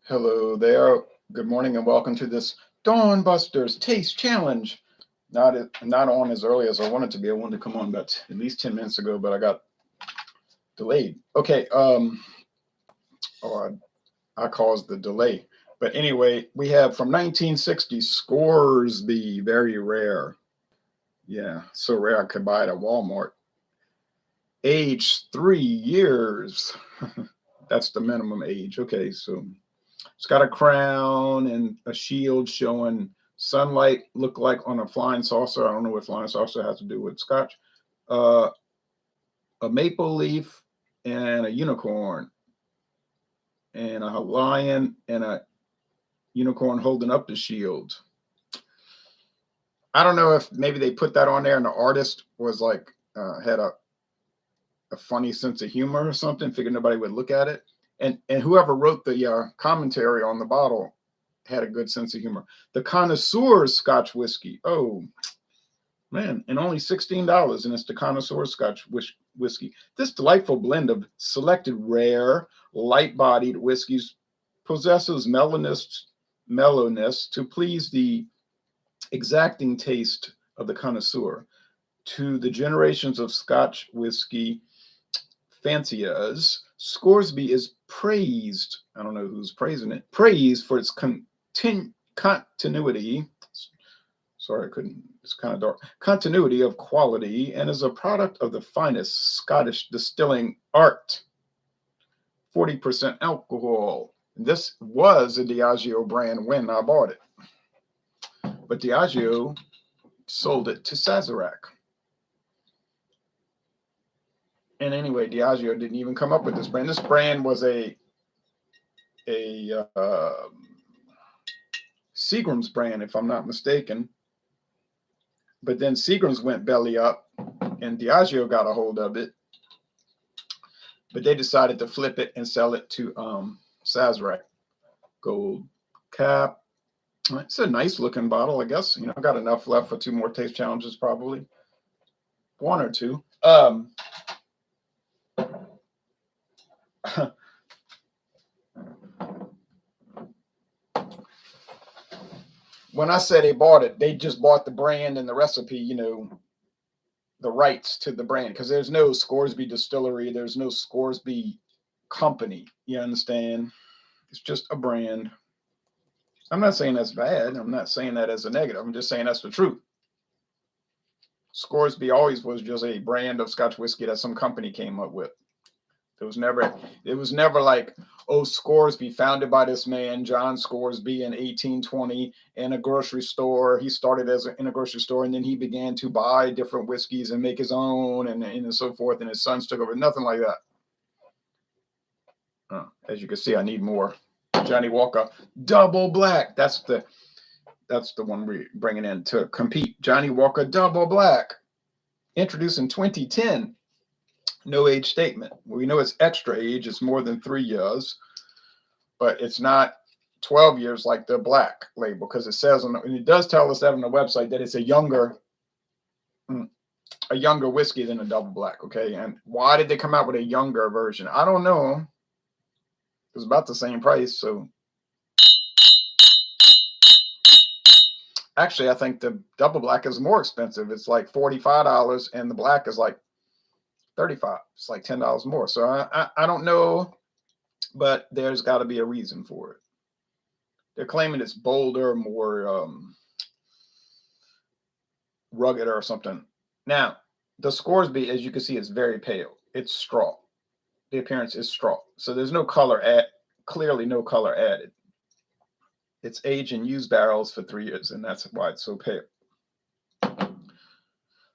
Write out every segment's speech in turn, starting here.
Hello there. Good morning and welcome to this Dawn Busters Taste Challenge. Not on as early as I wanted to be. I wanted to come on about at least 10 minutes ago, but I got delayed. Okay, or I caused the delay. But anyway, we have from 1960 Scoresby, very rare. Yeah, so rare I could buy it at Walmart. Age 3 years. That's the minimum age. Okay, so it's got a crown and a shield showing sunlight look like on a flying saucer. I don't know what flying saucer has to do with Scotch. Uh, a maple leaf and a unicorn and a lion and a unicorn holding up the shield. I don't know if maybe they put that on there and the artist was like had a funny sense of humor or something, figured nobody would look at it. And whoever wrote the commentary on the bottle had a good sense of humor. The connoisseur Scotch whiskey. Oh man, and only $16, and it's the connoisseur Scotch whiskey. This delightful blend of selected rare, light-bodied whiskeys possesses mellowness to please the exacting taste of the connoisseur. To the generations of Scotch whiskey fanciers, Scoresby is praised. I don't know who's praising it. Praised for its continuity. Sorry, I couldn't. It's kind of dark. Continuity of quality and is a product of the finest Scottish distilling art. 40% alcohol. This was a Diageo brand when I bought it, but Diageo sold it to Sazerac. And anyway, Diageo didn't even come up with this brand. This brand was a Seagram's brand, if I'm not mistaken. But then Seagram's went belly up, and Diageo got a hold of it. But they decided to flip it and sell it to Sazerac. Gold cap. It's a nice looking bottle, I guess. I got enough left for two more taste challenges, probably one or two. When I say they bought it, they just bought the brand and the recipe, the rights to the brand, because there's no Scoresby distillery, there's no Scoresby company. You understand? It's just a brand. I'm not saying that's bad. I'm not saying that as a negative. I'm just saying that's the truth. Scoresby always was just a brand of Scotch whiskey that some company came up with. It was never like, oh, Scoresby, founded by this man, John Scoresby, in 1820 in a grocery store. He started in a grocery store, and then he began to buy different whiskeys and make his own and so forth, and his sons took over. Nothing like that. As you can see, I need more. Johnnie Walker Double Black. That's the one we're bringing in to compete. Johnnie Walker Double Black, introduced in 2010. No age statement. We know it's extra age. It's more than 3 years, but it's not 12 years like the black label, because it says and it does tell us that on the website that it's a younger whiskey than a double black. Okay, and why did they come out with a younger version? I don't know. It was about the same price, so actually, I think the double black is more expensive. It's like $45, and the black is like $35. It's like $10 more. So I don't know, but there's got to be a reason for it. They're claiming it's bolder, more rugged or something. Now, the Scoresby, as you can see, is very pale. It's straw. The appearance is straw. So there's no color clearly no color added. It's aged in used barrels for 3 years, and that's why it's so pale.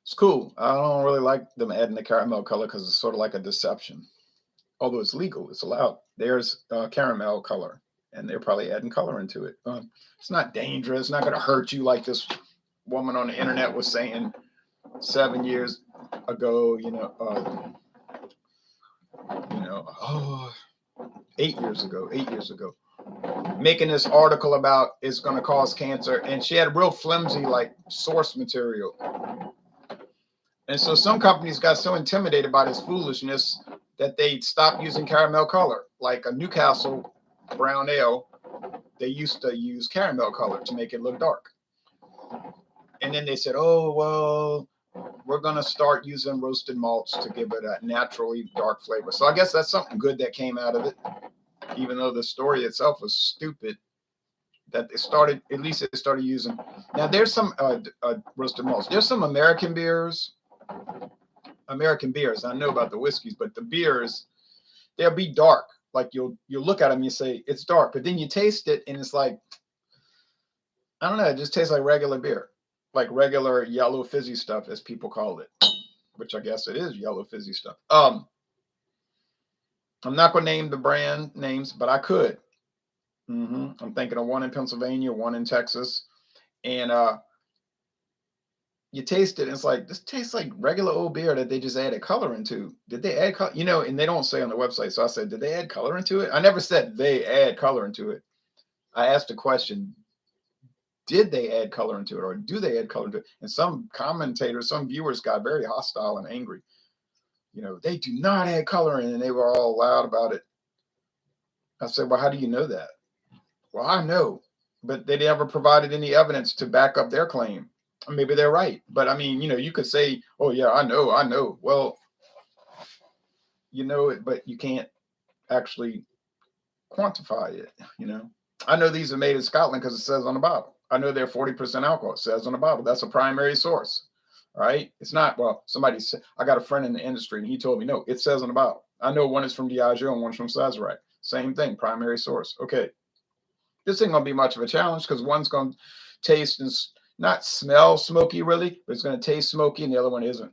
It's cool. I don't really like them adding the caramel color because it's sort of like a deception. Although it's legal, it's allowed. There's caramel color, and they're probably adding color into it. It's not dangerous. It's not going to hurt you like this woman on the internet was saying 7 years ago. 8 years ago. 8 years ago. Making this article about it's going to cause cancer, and she had real flimsy like source material. And so some companies got so intimidated by this foolishness that they stopped using caramel color, like a Newcastle brown ale they used to use caramel color to make it look dark. And then they said, oh, well, we're going to start using roasted malts to give it a naturally dark flavor. So I guess that's something good that came out of it, even though the story itself was stupid. That they started, at least they started using. Now there's some roasted malts. There's some American beers. I know about the whiskeys, but the beers, they'll be dark. Like you'll look at them, you say it's dark, but then you taste it and it's like, I don't know, it just tastes like regular beer, like regular yellow fizzy stuff, as people call it, which I guess it is yellow fizzy stuff. I'm not going to name the brand names, but I could. I'm thinking of one in Pennsylvania, one in Texas, and you taste it, and it's like, this tastes like regular old beer that they just added color into. Did they add color? You know, and they don't say on the website. So I said, did they add color into it? I never said they add color into it. I asked the question, did they add color into it, or do they add color into it? And some commentators, some viewers got very hostile and angry. You know, they do not add color in, and they were all loud about it. I said, well, how do you know that? Well, I know, but they never provided any evidence to back up their claim. Maybe they're right, but I mean, you know, you could say, oh yeah, I know. Well, you know it, but you can't actually quantify it. You know, I know these are made in Scotland because it says on the bottle. I know they're 40% alcohol. It says on the bottle. That's a primary source. All right. It's not, well, somebody said, I got a friend in the industry and he told me, no, it says on the bottle. I know one is from Diageo and one's from Sazerac. Same thing, primary source. Okay. This ain't going to be much of a challenge because one's going to taste and not smell smoky really, but it's going to taste smoky and the other one isn't.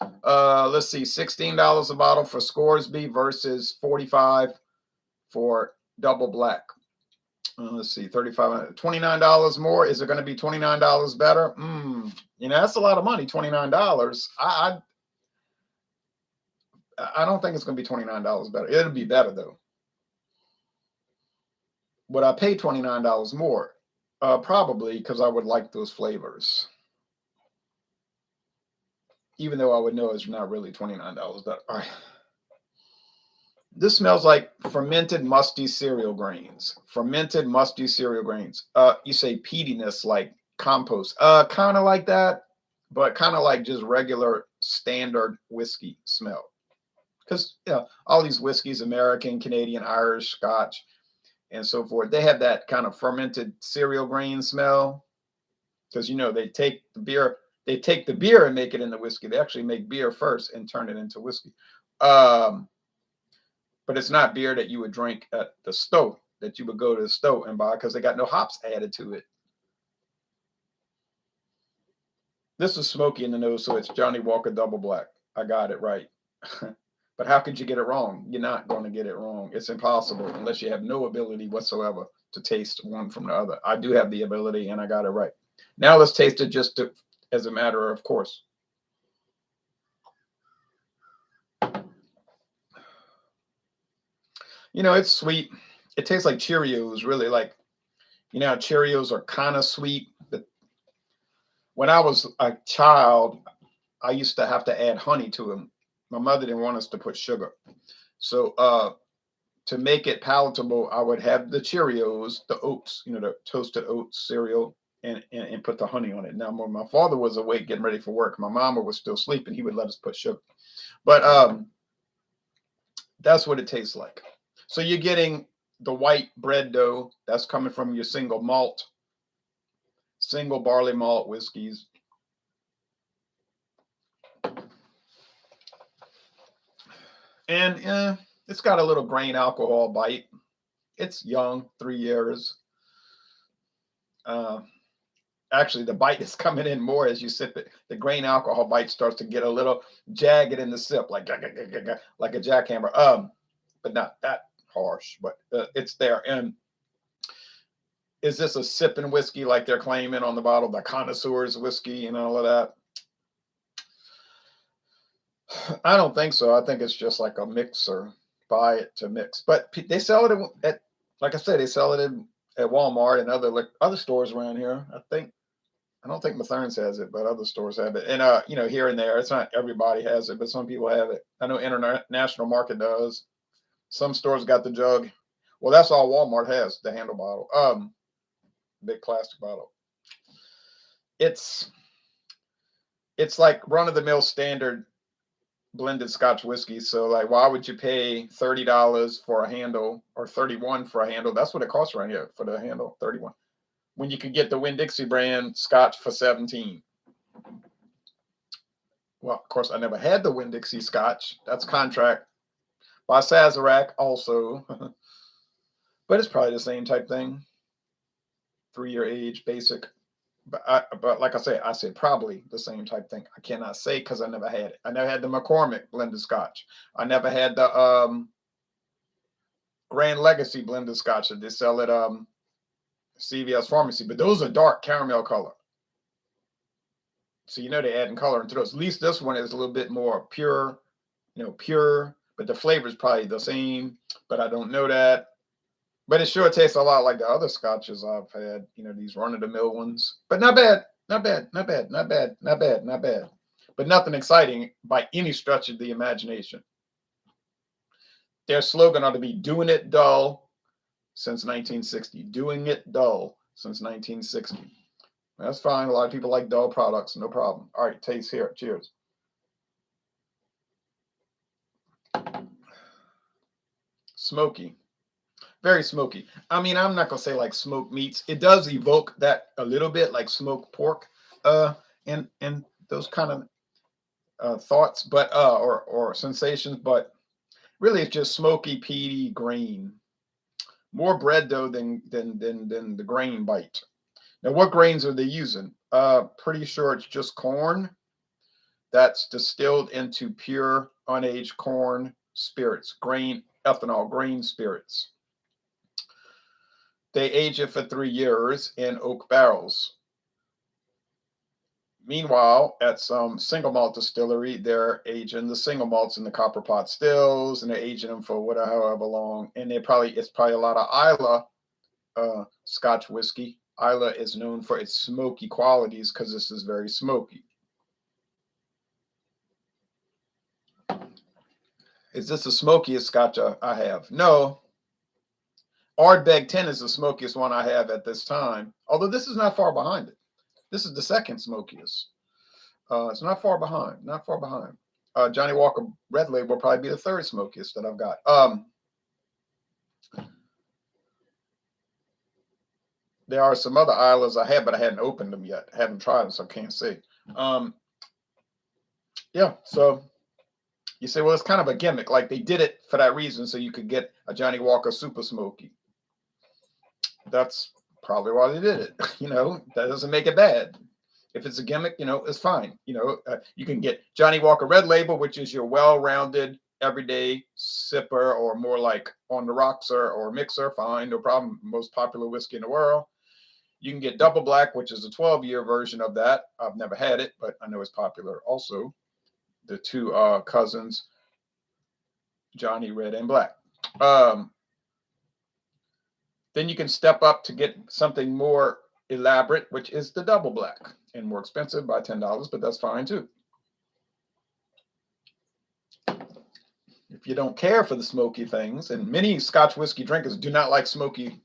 Let's see, $16 a bottle for Scoresby versus $45 for Double Black. Let's see, $35, $29 more. Is it going to be $29 better? You know, that's a lot of money, $29. I don't think it's going to be $29 better. It'll be better though. Would I pay $29 more? Probably, because I would like those flavors. Even though I would know it's not really $29 better. All right. This smells like fermented musty cereal grains. Fermented musty cereal grains. You say peatiness like compost. Kind of like that, but kind of like just regular standard whiskey smell. Because all these whiskeys, American, Canadian, Irish, Scotch, and so forth, they have that kind of fermented cereal grain smell. Because you know they take the beer and make it into whiskey. They actually make beer first and turn it into whiskey. But it's not beer that you would drink at the store, that you would go to the store and buy because they got no hops added to it. This is smoky in the nose, so it's Johnnie Walker Double Black. I got it right. But how could you get it wrong? You're not going to get it wrong. It's impossible unless you have no ability whatsoever to taste one from the other. I do have the ability, and I got it right. Now let's taste it just as a matter of course. You know, it's sweet. It tastes like Cheerios, really. Like, you know, Cheerios are kind of sweet. But when I was a child, I used to have to add honey to them. My mother didn't want us to put sugar. So to make it palatable, I would have the Cheerios, the oats, you know, the toasted oats cereal, and put the honey on it. Now, when my father was awake getting ready for work, my mama was still sleeping, he would let us put sugar. But that's what it tastes like. So you're getting the white bread dough that's coming from your single barley malt whiskeys. And it's got a little grain alcohol bite. It's young, 3 years. Actually, the bite is coming in more as you sip it. The grain alcohol bite starts to get a little jagged in the sip, like a jackhammer. But not that harsh, but it's there. And is this a sipping whiskey like they're claiming on the bottle, the connoisseur's whiskey and all of that? I don't think so. I think it's just like a mixer. Buy it to mix. But they sell it at, like I said, they sell it at Walmart and other stores around here. I don't think Mathern's has it, but other stores have it. And you know, here and there, it's not everybody has it, but some people have it. I know International Market does. Some stores got the jug. Well, that's all Walmart has, the handle bottle. Big plastic bottle. It's like run-of-the-mill standard blended Scotch whiskey. So like, why would you pay $30 for a handle or $31 for a handle? That's what it costs right here for the handle, $31. When you could get the Winn-Dixie brand Scotch for $17. Well, of course, I never had the Winn-Dixie Scotch. That's contract by Sazerac also. But it's probably the same type thing. 3-year age, basic. But like I said probably the same type thing. I cannot say because I never had it. I never had the McCormick blended Scotch. I never had the Grand Legacy blended Scotch that they sell at CVS Pharmacy. But those are dark caramel color. So you know they're adding color into those. At least this one is a little bit more pure, pure. But the flavor is probably the same. But I don't know that. But it sure tastes a lot like the other Scotches I've had, these run-of-the-mill ones. But not bad, not bad, not bad, not bad, not bad, not bad. But nothing exciting by any stretch of the imagination. Their slogan ought to be doing it dull since 1960. Doing it dull since 1960. That's fine. A lot of people like dull products. No problem. All right, taste here. Cheers. Smoky. Very smoky. I mean, I'm not gonna say like smoked meats. It does evoke that a little bit, like smoked pork, and those kind of thoughts, but or sensations. But really, it's just smoky, peaty grain. More bread though than the grain bite. Now, what grains are they using? Pretty sure it's just corn that's distilled into pure unaged corn spirits, grain ethanol, grain spirits. They age it for 3 years in oak barrels. Meanwhile, at some single malt distillery, they're aging the single malts in the copper pot stills, and they're aging them for whatever, however long. And it's probably a lot of Islay Scotch whiskey. Islay is known for its smoky qualities because this is very smoky. Is this the smokiest Scotch I have? No. Ardbeg 10 is the smokiest one I have at this time, although this is not far behind it. This is the second smokiest. It's not far behind, not far behind. Johnnie Walker Red Label will probably be the third smokiest that I've got. There are some other Islas I had, but I hadn't opened them yet. I haven't tried them, so I can't say. Yeah, so you say, well, it's kind of a gimmick. Like they did it for that reason, so you could get a Johnnie Walker Super Smoky. That's probably why they did it. That doesn't make it bad. If it's a gimmick, it's fine. You can get Johnnie Walker Red Label, which is your well-rounded, everyday sipper, or more like on the rocks or mixer. Fine, no problem. Most popular whiskey in the world. You can get Double Black, which is a 12-year version of that. I've never had it, but I know it's popular also. The two cousins, Johnny Red and Black. Then you can step up to get something more elaborate, which is the Double Black, and more expensive by $10, but that's fine too. If you don't care for the smoky things, and many Scotch whiskey drinkers do not like smoky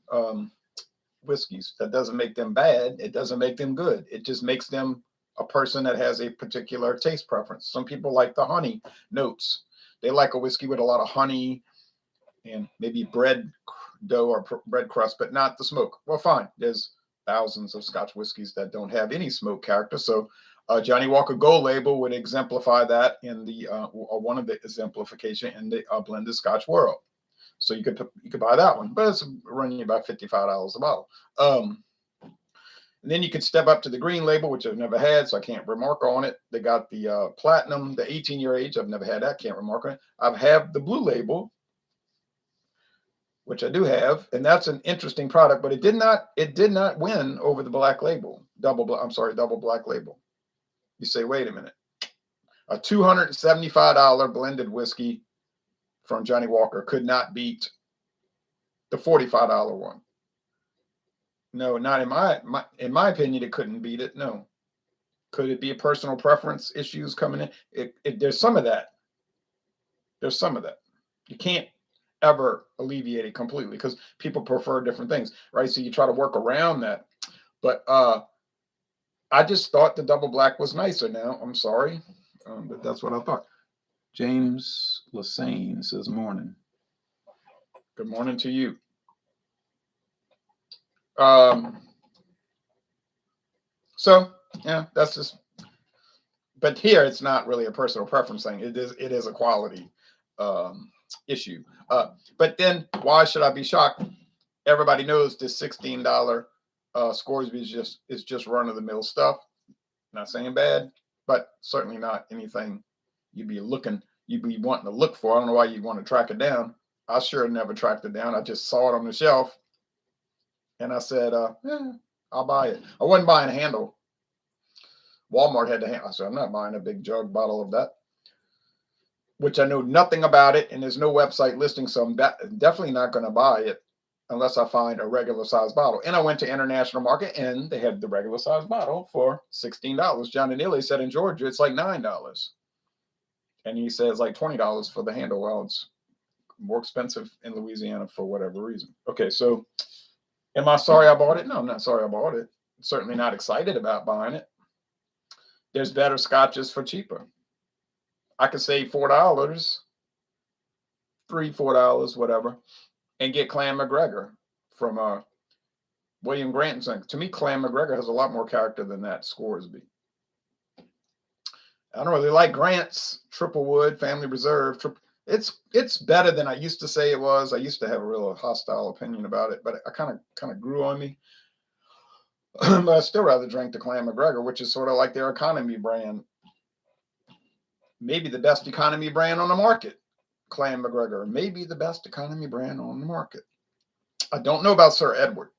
whiskeys, that doesn't make them bad. It doesn't make them good. It just makes them a person that has a particular taste preference. Some people like the honey notes. They like a whiskey with a lot of honey and maybe bread dough or bread crust, but not the smoke. Well, fine. There's thousands of Scotch whiskeys that don't have any smoke character. So Johnnie Walker Gold Label would exemplify that in the or one of the exemplification in the blended Scotch world. So you could buy that one, but it's running about $55 a bottle. And then you could step up to the green label, which I've never had, so I can't remark on it. They got the platinum, the 18-year age. I've never had that. Can't remark on it. I've had the blue label, which I do have, and that's an interesting product, but it did not win over the black label, double black label. You say, wait a minute, a $275 blended whiskey from Johnnie Walker could not beat the $45 one. No, not in my opinion, it couldn't beat it. No. Could it be a personal preference issues coming in? There's some of that. There's some of that. You can't ever alleviated completely because people prefer different things, right? So you try to work around that. But I just thought the double black was nicer now. I'm sorry, but that's what I thought. James Lassane says morning. Good morning to you. So yeah, that's just. But here it's not really a personal preference thing. It is a quality issue. But then why should I be shocked? Everybody knows this $16 Scoresby is just run of the mill stuff. Not saying bad, but certainly not anything you'd be wanting to look for. I don't know why you want to track it down. I sure never tracked it down. I just saw it on the shelf, and I said, I'll buy it. I wasn't buying a handle. Walmart had the handle. I said, I'm not buying a big jug bottle of that, which I know nothing about it, and there's no website listing, so I'm definitely not going to buy it unless I find a regular size bottle. And I went to International Market, and they had the regular size bottle for $16. Johnny Neely said in Georgia, it's like $9. And he says like $20 for the handle. Well, it's more expensive in Louisiana for whatever reason. Okay, so am I sorry I bought it? No, I'm not sorry I bought it. I'm certainly not excited about buying it. There's better scotches for cheaper. I could save $4, $4, whatever, and get Clan McGregor from William Grant & Son. To me, Clan McGregor has a lot more character than that Scoresby. I don't really like Grant's Triple Wood Family Reserve. It's better than I used to say it was. I used to have a real hostile opinion about it, but it kind of grew on me. But I still rather drink the Clan McGregor, which is sort of like their economy brand. Maybe the best economy brand on the market. Clan McGregor, maybe the best economy brand on the market. I don't know about Sir Edward.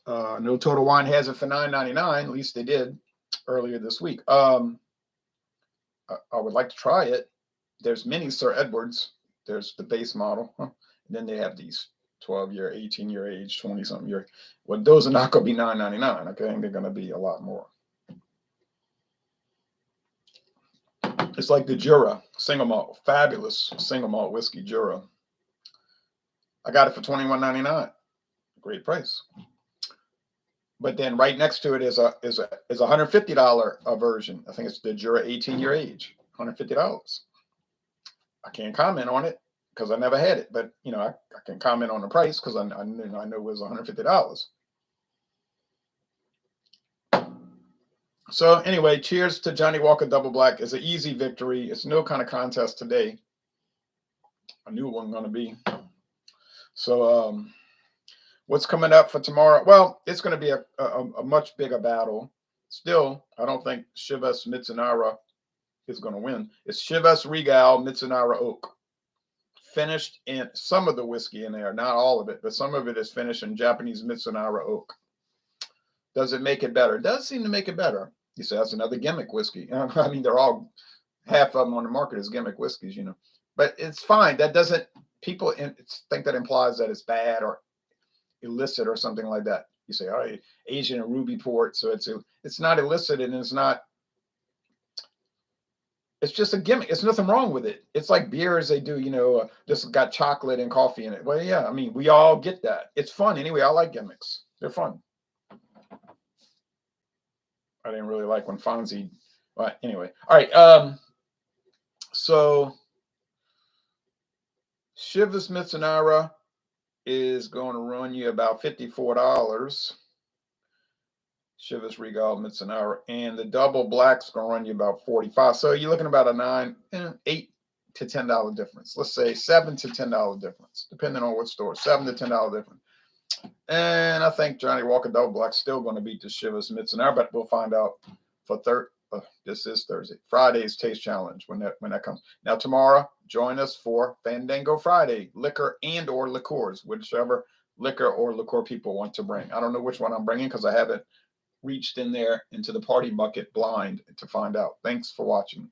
No Total Wine has it for $9.99. At least they did earlier this week. I would like to try it. There's many Sir Edwards. There's the base model. And then they have these 12-year, 18-year age, 20-something year. Well, those are not going to be $9.99. Okay, they're going to be a lot more. It's like the Jura single malt, fabulous single malt whiskey Jura. I got it for $21.99. Great price. But then right next to it is a $150 version. I think it's the Jura 18-year age, $150. I can't comment on it because I never had it, but I can comment on the price because I know it was $150. So anyway, cheers to Johnnie Walker Double Black. It's an easy victory. It's no kind of contest today. I knew it wasn't going to be. So what's coming up for tomorrow? Well, it's going to be a much bigger battle. Still, I don't think Chivas Mitsunara is going to win. It's Chivas Regal Mitsunara Oak. Finished in some of the whiskey in there, not all of it, but some of it is finished in Japanese Mitsunara Oak. Does it make it better? It does seem to make it better. You say that's another gimmick whiskey. I mean, they're all, half of them on the market is gimmick whiskeys, But it's fine. That doesn't, people think that implies that it's bad or illicit or something like that. You say, oh, Asian and ruby port, so it's not illicit and it's not. It's just a gimmick. It's nothing wrong with it. It's like beers they do, this got chocolate and coffee in it. Well, yeah, I mean, we all get that. It's fun anyway. I like gimmicks. They're fun. I didn't really like when Fonzie, but anyway. All right. So Chivas Mitsunara is going to run you about $54. Chivas Regal Mitsunara, and the Double Black's going to run you about $45. So you're looking about a $8 to $10 difference. Let's say $7 to $10 difference, depending on what store. $7 to $10 difference. And I think Johnnie Walker Double Black's still going to beat the Chivas Mitsunara, but we'll find out for this is Thursday. Friday's Taste Challenge when that comes. Now tomorrow, join us for Fandango Friday, liquor and or liqueurs, whichever liquor or liqueur people want to bring. I don't know which one I'm bringing because I haven't reached in there into the party bucket blind to find out. Thanks for watching.